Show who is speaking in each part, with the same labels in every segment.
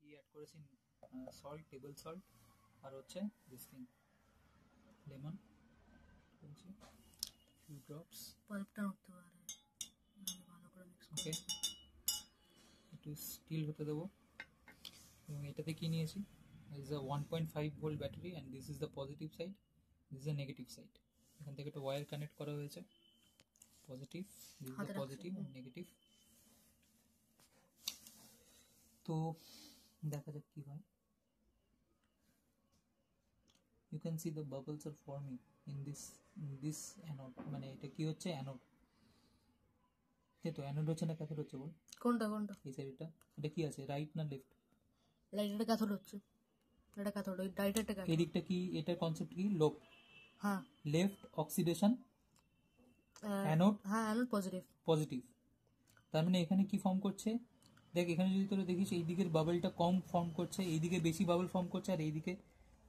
Speaker 1: কি অ্যাড করেছি salt, table salt, আর হচ্ছে দিস থিং লেমন করেছি ফিউ ড্রপস।
Speaker 2: পাল্পটা উঠতে পারে, ভালো করে মিক্স
Speaker 1: ওকে, একটু স্টিল হতে দেবো। এবং এটাতে কি নিয়েছি, is a 1.5 volt battery and this is the positive side, this is the negative side. এখান থেকে একটা ওয়্যার কানেক্ট করা হয়েছে, positive, this is the positive and negative. তো দেখা যাক কি হয়। You can see the bubbles are forming in this anode, মানে এটা কি হচ্ছে অ্যানোড। এই তো অ্যানোড হচ্ছে না ক্যাথোড হচ্ছে বল?
Speaker 2: কোনটা কোনটা?
Speaker 1: এই সাইডটা এটা কি আছে, রাইট না লেফট?
Speaker 2: লাইটটা ক্যাথোড হচ্ছে, এটা ক্যাথোড, ওই ডাইরেক্টটা ক্যাথোড।
Speaker 1: এই দিকটা কি, এটার কনসেপ্ট কি, লোব?
Speaker 2: হ্যাঁ,
Speaker 1: লেফট অক্সিডেশন, অ্যানোড
Speaker 2: হ্যাঁ অ্যানোড পজিটিভ।
Speaker 1: পজিটিভ। তার মানে এখানে কি ফর্ম করছে দেখ, এখানে যদি তোরা দেখিস এই দিকের বাবলটা কম ফর্ম করছে, এইদিকে বেশি বাবল ফর্ম করছে, আর এইদিকে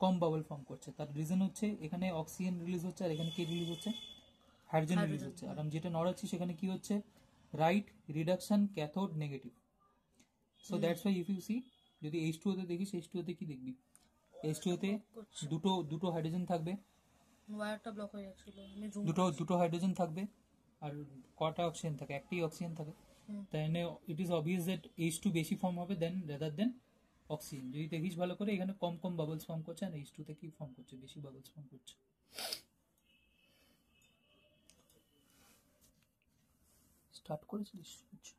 Speaker 1: কম বাবল ফর্ম করছে। তার রিজন হচ্ছে এখানে অক্সিজেন রিলিজ হচ্ছে আর এখানে কি রিলিজ হচ্ছে, হাইড্রোজেন রিলিজ হচ্ছে। আর আমি যেটা নড়াচ্ছি সেখানে কি হচ্ছে, right reduction cathode negative. So that's why if you see, যদি H2O তে দেখিস, H2O তে কি দেখবি, H2O তে দুটো হাইড্রোজেন থাকবে,
Speaker 2: ওয়্যারটা ব্লক হয়ে যাচ্ছিল, আমি জুম
Speaker 1: দুটো হাইড্রোজেন থাকবে, আর কটা অক্সিজেন থাকে, একটাই অক্সিজেন থাকে। তাই মানে it is obvious that H2 বেশি ফর্ম হবে দেন রাদার দেন অক্সিজেন। যদি দেখিস ভালো করে, এখানে কম কম বাবলস ফর্ম করছে আর H2 তে কি ফর্ম করছে, বেশি বাবলস ফর্ম করছে। স্টার্ট করেছিলিস? আচ্ছা।